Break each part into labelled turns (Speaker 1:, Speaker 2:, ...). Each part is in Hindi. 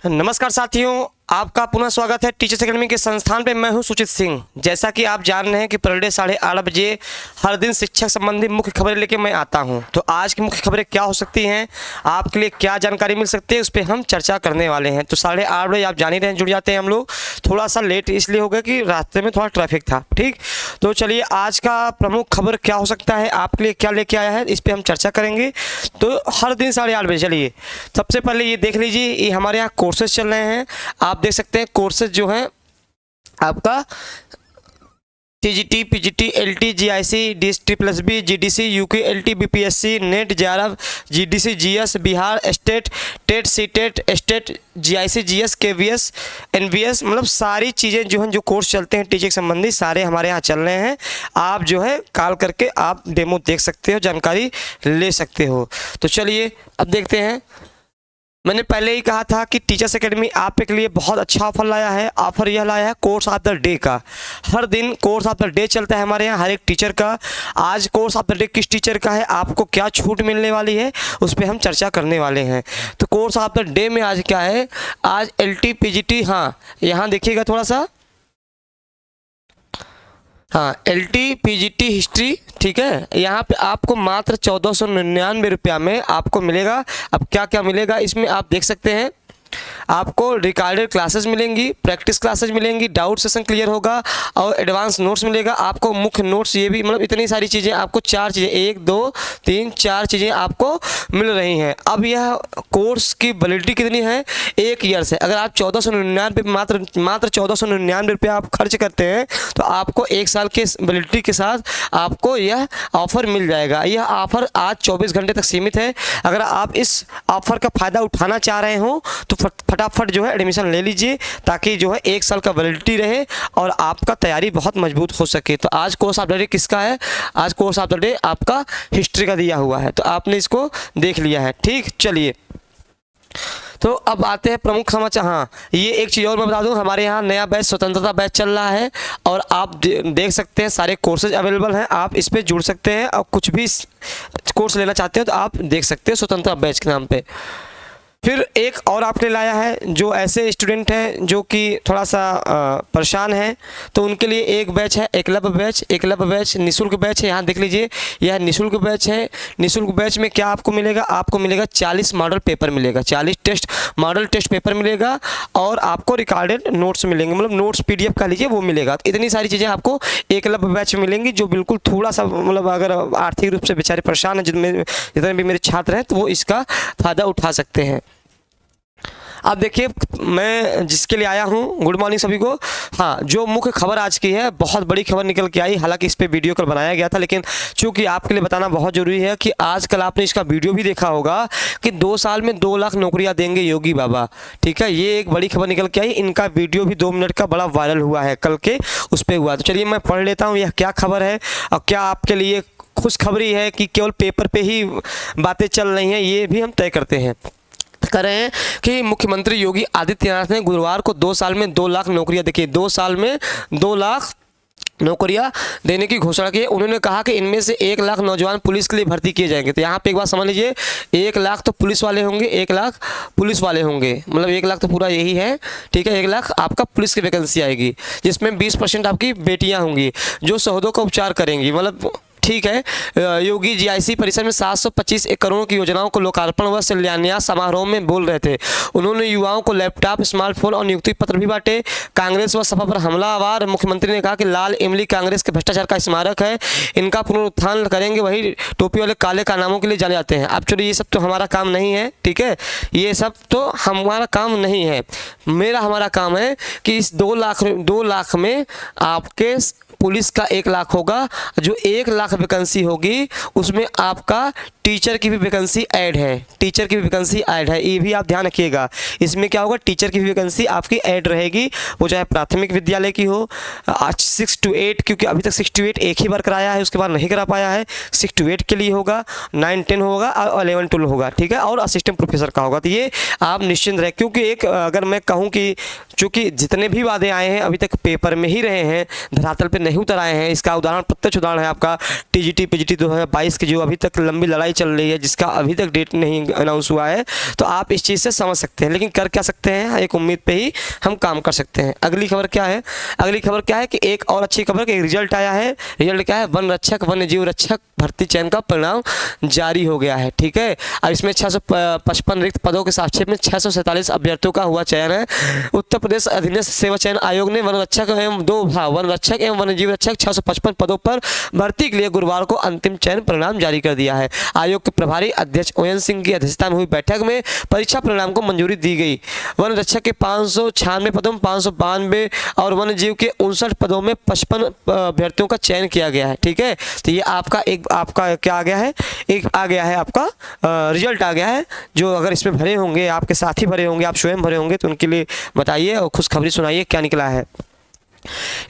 Speaker 1: नमस्कार साथियों, आपका पुनः स्वागत है टीचर्स एकेडमी के संस्थान पे। मैं हूं सुचित सिंह। जैसा कि आप जान रहे हैं कि पर डे 8:30 बजे हर दिन शिक्षक संबंधी मुख्य खबरें लेके मैं आता हूं। तो आज की मुख्य खबरें क्या हो सकती हैं, आपके लिए क्या जानकारी मिल सकती है, उस पर हम चर्चा करने वाले हैं। तो 8:30 बजे आप जान ही रहे हैं, जुड़ जाते हैं हम लोग। थोड़ा सा लेट इसलिए हो गया कि रास्ते में थोड़ा ट्रैफिक था। ठीक, तो चलिए आज का प्रमुख खबर क्या हो सकता है, आपके लिए क्या लेके आया है, इस पर हम चर्चा करेंगे। तो हर दिन 8:30 बजे चलिए सबसे पहले ये देख लीजिए, ये हमारे यहाँ कोर्सेज चल रहे हैं। आप देख सकते हैं कोर्सेज जो हैं आपका TGT, PGT, LT, GIC, DST plus B, GDC, UK, LT, BPSC, NET, JRF, GDC, GS, Bihar state, TET, CTET, state, GIC, GS, KVS, NVS, मतलब सारी चीज़ें जो हैं, जो कोर्स चलते हैं टीचिंग संबंधी, सारे हमारे यहाँ चल रहे हैं। आप जो है कॉल करके आप डेमो देख सकते हो, जानकारी ले सकते हो। तो चलिए अब देखते हैं। मैंने पहले ही कहा था कि टीचर्स एकेडमी आप के लिए बहुत अच्छा ऑफर लाया है। ऑफर यह लाया है कोर्स ऑफ द डे का। हर दिन कोर्स ऑफ द डे चलता है हमारे यहाँ हर एक टीचर का। आज कोर्स ऑफ द डे किस टीचर का है, आपको क्या छूट मिलने वाली है, उस पर हम चर्चा करने वाले हैं। तो कोर्स ऑफ द डे में आज क्या है, आज एलटी, पीजीटी, हाँ यहाँ देखिएगा थोड़ा सा, हाँ एलटी, पीजीटी, हिस्ट्री, ठीक है। यहाँ पे आपको मात्र 1499 रुपया में आपको मिलेगा। अब क्या क्या मिलेगा इसमें आप देख सकते हैं। आपको रिकॉर्डेड क्लासेस मिलेंगी, प्रैक्टिस क्लासेस मिलेंगी, डाउट सेशन क्लियर होगा और एडवांस नोट्स मिलेगा आपको, मुख्य नोट्स, ये भी मतलब इतनी सारी चीज़ें आपको, 4 चीज़ें, 1 2 3 4 चीज़ें आपको मिल रही हैं। अब यह कोर्स की वैलिडिटी कितनी है, 1 ईयर से। अगर आप 1499 मात्र 1499 रुपया आप खर्च करते हैं तो आपको 1 साल के वैलिडिटी के साथ आपको यह ऑफ़र मिल जाएगा। यह ऑफ़र आज 24 घंटे तक सीमित है। अगर आप इस ऑफ़र का फ़ायदा उठाना चाह रहे हो तो फटाफट जो है एडमिशन ले लीजिए, ताकि जो है 1 साल का वैलिडिटी रहे और आपका तैयारी बहुत मजबूत हो सके। तो आज कोर्स ऑफ द डे किसका है, आज कोर्स ऑफ द डे आपका हिस्ट्री का दिया हुआ है, तो आपने इसको देख लिया है। ठीक, चलिए तो अब आते हैं प्रमुख समाचार। हाँ, ये एक चीज़ और मैं बता दूं, हमारे यहाँ नया बैच, स्वतंत्रता बैच चल रहा है और आप देख सकते हैं सारे कोर्सेज अवेलेबल हैं। आप इस पर जुड़ सकते हैं और कुछ भी कोर्स लेना चाहते हो तो आप देख सकते हैं स्वतंत्रता बैच के नाम पे। फिर एक और आपने लाया है, जो ऐसे स्टूडेंट हैं जो कि थोड़ा सा परेशान हैं, तो उनके लिए एक बैच है एकलव्य बैच। एकलव्य बैच निःशुल्क बैच है, यहाँ देख लीजिए यह निःशुल्क बैच है। निःशुल्क बैच में क्या आपको मिलेगा, आपको मिलेगा 40 मॉडल पेपर मिलेगा, 40 मॉडल टेस्ट पेपर मिलेगा और आपको रिकॉर्डेड नोट्स मिलेंगे, मतलब नोट्स PDF का लीजिए वो मिलेगा। इतनी सारी चीज़ें आपको एकलव्य बैच में मिलेंगी, जो बिल्कुल थोड़ा सा मतलब अगर आर्थिक रूप से बेचारे परेशान हैं, जितने भी मेरे छात्र हैं, तो वो इसका फ़ायदा उठा सकते हैं। अब देखिए मैं जिसके लिए आया हूँ, गुड मॉर्निंग सभी को। हाँ, जो मुख्य खबर आज की है, बहुत बड़ी खबर निकल के आई। हालांकि इस पे वीडियो कल बनाया गया था, लेकिन चूंकि आपके लिए बताना बहुत ज़रूरी है कि आजकल आपने इसका वीडियो भी देखा होगा कि 2 साल में 2 लाख नौकरियाँ देंगे योगी बाबा। ठीक है, ये एक बड़ी खबर निकल के आई। इनका वीडियो भी 2 मिनट का बड़ा वायरल हुआ है, कल के उस पर हुआ। तो चलिए मैं पढ़ लेता हूँ यह क्या खबर है और क्या आपके लिए खुशखबरी है कि केवल पेपर पर ही बातें चल रही हैं, ये भी हम तय करते हैं। कर रहे हैं कि मुख्यमंत्री योगी आदित्यनाथ ने गुरुवार को 2 साल में 2 लाख नौकरियां, देखिए 2 साल में 2 लाख नौकरियां देने की घोषणा की है। उन्होंने कहा कि इनमें से 1 लाख नौजवान पुलिस के लिए भर्ती किए जाएंगे। तो यहाँ पे एक बात समझ लीजिए, 1 लाख तो पुलिस वाले होंगे, 1 लाख पुलिस वाले होंगे, मतलब 1 लाख तो पूरा यही है। ठीक है, 1 लाख आपका पुलिस की वैकेंसी आएगी, जिसमें 20% आपकी बेटियाँ होंगी जो शहीदों का उपचार करेंगी। मतलब ठीक है, योगी जीआईसी परिसर में 725 करोड़ की योजनाओं को लोकार्पण व शिलान्यास समारोह में बोल रहे थे। उन्होंने युवाओं को लैपटॉप, स्मार्टफोन और नियुक्ति पत्र भी बांटे। कांग्रेस व सपा पर हमलावर मुख्यमंत्री ने कहा कि लाल इमली कांग्रेस के भ्रष्टाचार का स्मारक है, इनका पुनरुत्थान करेंगे। वही टोपी वाले काले कारनामों के लिए जाने जाते हैं। अब चलिए, ये सब तो हमारा काम नहीं है, ठीक है, ये सब तो हमारा काम नहीं है। हमारा काम है कि इस 2 लाख में आपके पुलिस का 1 लाख होगा, जो 1 लाख वैकेंसी होगी उसमें आपका टीचर की भी वैकेंसी ऐड है, टीचर की भी वैकेंसी ऐड है। ये भी आप ध्यान रखिएगा, इसमें क्या होगा, टीचर की भी वैकेंसी आपकी ऐड रहेगी, वो चाहे प्राथमिक विद्यालय की हो। 6 to 8, क्योंकि अभी तक 6 to 8 एक ही बार कराया है, उसके बाद नहीं करा पाया है। 6 to 8 के लिए होगा, 9 10 होगा और 11 12 होगा, ठीक है, और असिस्टेंट प्रोफेसर का होगा। तो ये आप निश्चिंत रहे, क्योंकि एक अगर मैं कहूँ कि चूँकि जितने भी वादे आए हैं अभी तक पेपर में ही रहे हैं, धरातल पे नहीं उतर आए हैं। इसका उदाहरण, प्रत्यक्ष उदाहरण है आपका टीजीटी पीजीटी 2022 की, जो अभी तक लंबी लड़ाई पढ़ाई चल रही है जिसका अभी तक डेट नहीं अनाउंस हुआ है, तो आप इस चीज़ से समझ सकते हैं। लेकिन कर क्या सकते हैं, एक उम्मीद पे ही हम काम कर सकते हैं। अगली खबर क्या है, अगली खबर क्या है कि एक और अच्छी खबर कि रिजल्ट आया है। रिजल्ट क्या है, वन रक्षक वन्य जीव रक्षक भर्ती चयन का परिणाम जारी हो गया है। ठीक है, अब इसमें 655 रिक्त पदों के सापेक्ष में 647 अभ्यर्थियों का हुआ चयन है। उत्तर प्रदेश अधीनस्थ सेवा चयन आयोग ने वन रक्षक एवं वन्य जीव रक्षक 655 पदों पर भर्ती के लिए गुरुवार को अंतिम चयन परिणाम जारी कर दिया है। आयोग के प्रभारी अध्यक्ष ओएन सिंह की अध्यक्षता में हुई बैठक में परीक्षा परिणाम को मंजूरी दी गई। वन रक्षक के 596 पदों में 592 और वन्य जीव के 59 पदों में 55 अभ्यर्थियों का चयन किया गया है। ठीक है, तो ये आपका क्या आ गया है, एक आ गया है आपका रिजल्ट आ गया है। जो अगर इसमें भरे होंगे, आपके साथी भरे होंगे, आप स्वयं भरे होंगे, तो उनके लिए बताइए और खुशखबरी सुनाइए क्या निकला है।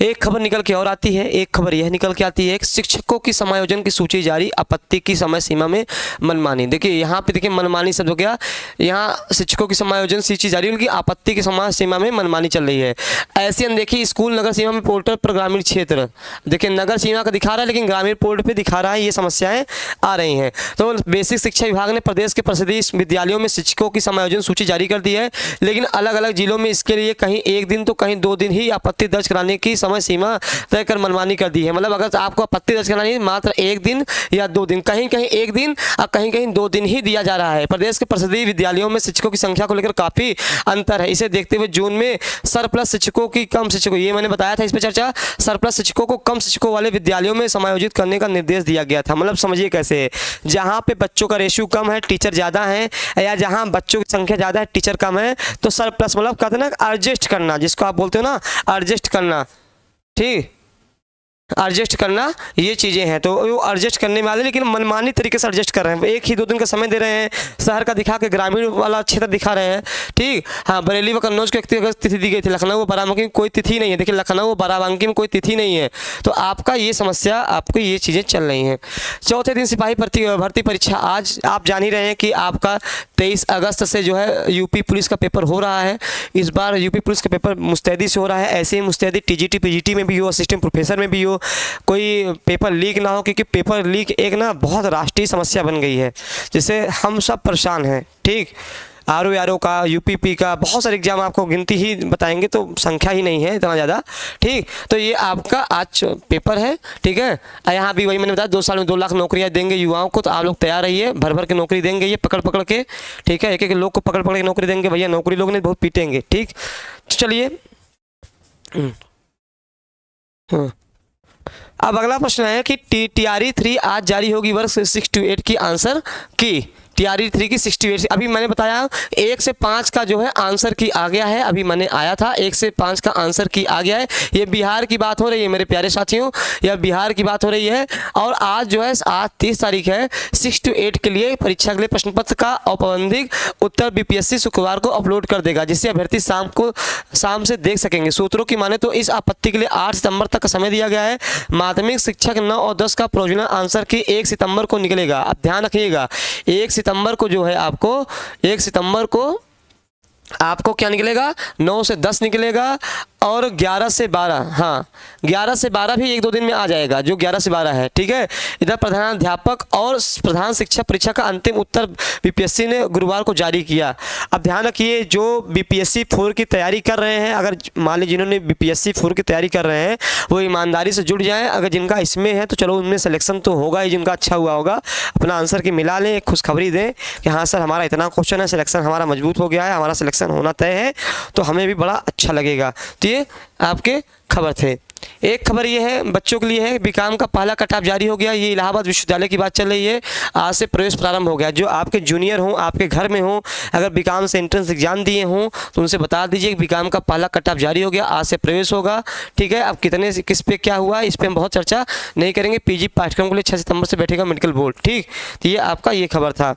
Speaker 1: एक खबर निकल के और आती है, एक खबर यह निकल के आती है, शिक्षकों की समायोजन की सूची जारी, आपत्ति की समय सीमा में मनमानी। देखिए यहाँ पे देखिए मनमानी शब्द हो गया, यहाँ शिक्षकों की समायोजन सूची जारी, उनकी आपत्ति की समय सीमा में मनमानी चल रही है। ऐसे देखिए स्कूल नगर सीमा में पोर्टल पर ग्रामीण क्षेत्र, देखिए नगर सीमा का दिखा रहा है लेकिन ग्रामीण पोर्टल पर दिखा रहा है, ये समस्याएं आ रही हैं। तो बेसिक शिक्षा विभाग ने प्रदेश के प्रसिद्ध विद्यालयों में शिक्षकों की समायोजन सूची जारी कर दी है, लेकिन अलग अलग जिलों में इसके लिए कहीं 1 दिन तो कहीं 2 दिन ही आपत्ति दर्ज कराने की समय सीमा तय कर मनमानी कर दी है। मतलब अगर आपको आपत्ति दर्ज करानी है मात्र 1 दिन या 2 दिन, कहीं कहीं 1 दिन और कहीं कहीं 2 दिन ही दिया जा रहा है। प्रदेश के प्रसिद्ध विद्यालयों में शिक्षकों की संख्या को लेकर काफी अंतर है। इसे देखते हुए जून में सरप्लस शिक्षकों की कम शिक्षकों, ये मैंने बताया था इस पर चर्चा, सरप्लस शिक्षकों को कम शिक्षकों वाले विद्यालयों में समायोजित करने का निर्देश दिया गया था। मतलब समझिए कैसे है, जहाँ पे बच्चों का रेशियो कम है, टीचर ज़्यादा है, या जहाँ बच्चों की संख्या ज़्यादा है, टीचर कम है, तो सरप्लस मतलब कहते हैं ना एडजस्ट करना, जिसको आप बोलते हो ना एडजस्ट करना, ठीक, एडजस्ट करना, ये चीज़ें हैं। तो वो एडजस्ट करने वाले लेकिन मनमानी तरीके से एडजस्ट कर रहे हैं। 1 ही 2 दिन का समय दे रहे हैं, शहर का दिखा के ग्रामीण वाला क्षेत्र दिखा रहे हैं। ठीक, हाँ, बरेली व कन्नौज को 31 अगस्त तिथि दी गई थी, लखनऊ व बाराबंकी में कोई तिथि नहीं है। देखिए लखनऊ व बाराबंकी में कोई तिथि नहीं है, तो आपका ये समस्या, आपको ये चीज़ें चल रही हैं। चौथे दिन सिपाही भर्ती परीक्षा, आज आप जान ही रहे हैं कि आपका 23 अगस्त से जो है यूपी पुलिस का पेपर हो रहा है। इस बार यूपी पुलिस का पेपर मुस्तैदी से हो रहा है। ऐसे ही मुस्तैदी टीजीटी पीजीटी में भी हो, असिस्टेंट प्रोफेसर में भी हो, कोई पेपर लीक ना हो, क्योंकि पेपर लीक एक ना बहुत राष्ट्रीय समस्या बन गई है, जिससे हम सब परेशान हैं। ठीक, आरओ का, यूपीपी का, बहुत सारे एग्जाम आपको गिनती ही बताएंगे तो संख्या ही नहीं है इतना ज़्यादा। ठीक, तो ये आपका आज पेपर है। ठीक है, यहाँ भी वही मैंने बताया 2 साल में 2 लाख नौकरियाँ देंगे युवाओं को, तो आप लोग तैयार रहिए, भर भर के नौकरी देंगे ये पकड़ के। ठीक है, एक लोग को पकड़ के नौकरी देंगे भैया, नौकरी लोग ने बहुत पीटेंगे। ठीक, चलिए अब अगला प्रश्न है कि TRE 3 आज जारी होगी, वर्ष 6 to 8 की आंसर की। TRE 3 की 68, अभी मैंने बताया 1 से 5 का जो है आंसर की आ गया है, अभी मैंने आया था 1 से 5 का आंसर की आ गया है। ये बिहार की बात हो रही है मेरे प्यारे साथियों, यह बिहार की बात हो रही है। और आज जो है, आज 30 तारीख है, 6 to 8 के लिए परीक्षा के लिए प्रश्न पत्र का औपबंधिक उत्तर BPSC शुक्रवार को अपलोड कर देगा, जिससे अभ्यर्थी शाम से देख सकेंगे। सूत्रों की माने तो इस आपत्ति के लिए 8 सितंबर तक का समय दिया गया है। माध्यमिक शिक्षक 9 और 10 का प्रोविजनल आंसर की 1 सितंबर को निकलेगा। अब ध्यान रखिएगा, 1 सितंबर को जो है आपको 1 सितंबर को आपको क्या निकलेगा, 9 से 10 निकलेगा और 11 से 12, हाँ 11 से 12 भी 1-2 दिन में आ जाएगा, जो 11 से 12 है। ठीक है, इधर प्रधानाध्यापक और प्रधान शिक्षक परीक्षा का अंतिम उत्तर BPSC ने गुरुवार को जारी किया। अब ध्यान रखिए, जो BPSC 4 की तैयारी कर रहे हैं, अगर मान लीजिए जिन्होंने BPSC 4 की तैयारी कर रहे हैं वो ईमानदारी से जुड़ जाएँ। अगर जिनका इसमें है तो चलो उनमें सिलेक्शन तो होगा ही, जिनका अच्छा हुआ होगा अपना आंसर की मिला लें, खुशखबरी दें कि हाँ सर हमारा इतना क्वेश्चन है, सिलेक्शन हमारा मजबूत हो गया है, हमारा सिलेक्शन होना तय है, तो हमें भी बड़ा अच्छा लगेगा। तो ये आपके खबर थे। एक खबर ये है बच्चों के लिए है, बीकॉम का पहला कट ऑफ जारी हो गया। ये इलाहाबाद विश्वविद्यालय की बात चल रही है, आज से प्रवेश प्रारंभ हो गया। जो आपके जूनियर हों, आपके घर में हों, अगर बीकॉम से एंट्रेंस एग्जाम दिए हों तो उनसे बता दीजिए कि बीकॉम का पहला कट ऑफ जारी हो गया, आज से प्रवेश होगा। ठीक है, अब कितने किस पे क्या हुआ इस पर हम बहुत चर्चा नहीं करेंगे। PG पाठ्यक्रम के लिए 6 सितंबर से बैठेगा मेडिकल बोर्ड। ठीक, तो ये आपका ये खबर था।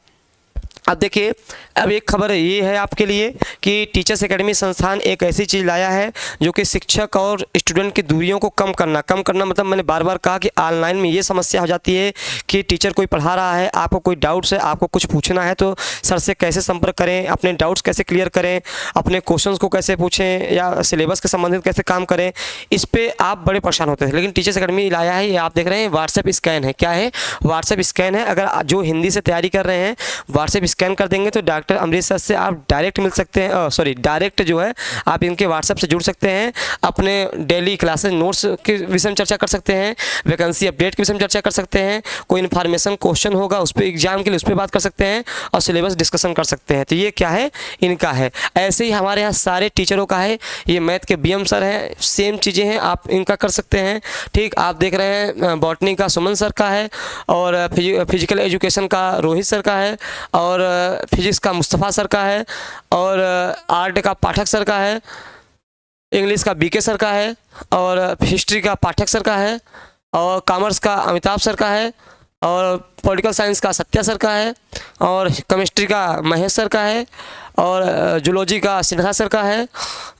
Speaker 1: अब देखिए अब एक खबर ये है आपके लिए कि टीचर्स एकेडमी संस्थान एक ऐसी चीज़ लाया है जो कि शिक्षक और स्टूडेंट की दूरियों को कम करना मतलब मैंने बार बार कहा कि ऑनलाइन में ये समस्या हो जाती है कि टीचर कोई पढ़ा रहा है, आपको कोई डाउट्स है, आपको कुछ पूछना है तो सर से कैसे संपर्क करें, अपने डाउट्स कैसे क्लियर करें, अपने क्वेश्चंस को कैसे पूछें या सिलेबस के संबंधित कैसे काम करें, इस पर आप बड़े परेशान होते थे। लेकिन टीचर्स एकेडमी लाया है, ये आप देख रहे हैं व्हाट्सएप स्कैन है। क्या है? व्हाट्सएप स्कैन है। अगर जो हिंदी से तैयारी कर रहे हैं व्हाट्सएप स्कैन कर देंगे तो डॉक्टर अमरीश सर से आप डायरेक्ट मिल सकते हैं, डायरेक्ट जो है आप इनके व्हाट्सएप से जुड़ सकते हैं, अपने डेली क्लासेस नोट्स के विषय में चर्चा कर सकते हैं, वैकेंसी अपडेट के विषय में चर्चा कर सकते हैं, कोई इन्फॉर्मेशन क्वेश्चन होगा उस पर एग्जाम के लिए उस पर बात कर सकते हैं और सिलेबस डिस्कशन कर सकते हैं। तो ये क्या है? इनका है। ऐसे ही हमारे यहाँ सारे टीचरों का है। ये मैथ के बीएम सर हैं, सेम चीज़ें हैं, आप इनका कर सकते हैं। ठीक, आप देख रहे हैं बॉटनी का सुमन सर का है और फिजिकल एजुकेशन का रोहित सर का है और फिजिक्स का मुस्तफ़ा सर का है और आर्ट का पाठक सर का है, इंग्लिश का बीके सर का है और हिस्ट्री का पाठक सर का है और कॉमर्स का अमिताभ सर का है और पॉलिटिकल साइंस का सत्या सर का है और केमिस्ट्री का महेश सर का है और जूलॉजी का सिन्हा सर का है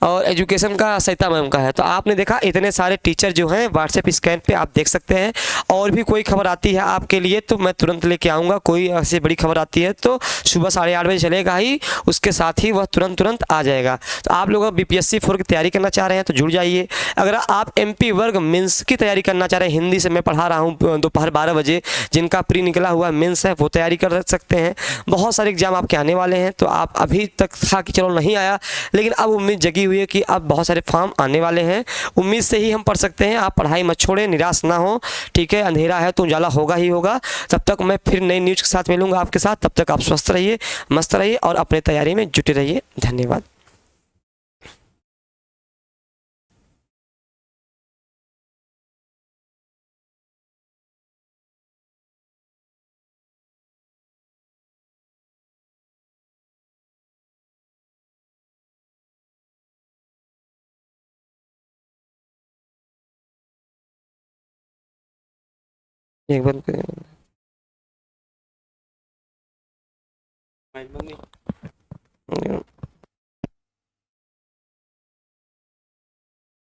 Speaker 1: और एजुकेशन का सरिता मैम का है। तो आपने देखा इतने सारे टीचर जो हैं व्हाट्सएप स्कैन पे आप देख सकते हैं। और भी कोई खबर आती है आपके लिए तो मैं तुरंत लेके आऊँगा। कोई ऐसी बड़ी खबर आती है तो सुबह 8:30 बजे चलेगा ही, उसके साथ ही वह तुरंत आ जाएगा। तो आप लोग BPSC 4 की तैयारी करना चाह रहे हैं तो जुड़ जाइए। अगर आप MP वर्ग मेंस की तैयारी करना चाह रहे हैं, हिंदी से मैं पढ़ा रहा हूँ दोपहर 12 बजे, जिनका प्री निकला हुआ मेंस है वो तैयारी कर सकते हैं। बहुत सारे एग्जाम आपके आने वाले हैं। तो आप अभी तक था कि चलो नहीं आया, लेकिन अब उम्मीद जगी हुई है कि अब बहुत सारे फॉर्म आने वाले हैं। उम्मीद से ही हम पढ़ सकते हैं। आप पढ़ाई मत छोड़ें, निराश ना हो, ठीक है? अंधेरा है तो उजाला होगा ही होगा। तब तक मैं फिर नई न्यूज़ के साथ मिलूंगा आपके साथ। तब तक आप स्वस्थ रहिए, मस्त रहिए और अपने तैयारी में जुटे रहिए। धन्यवाद। एक बार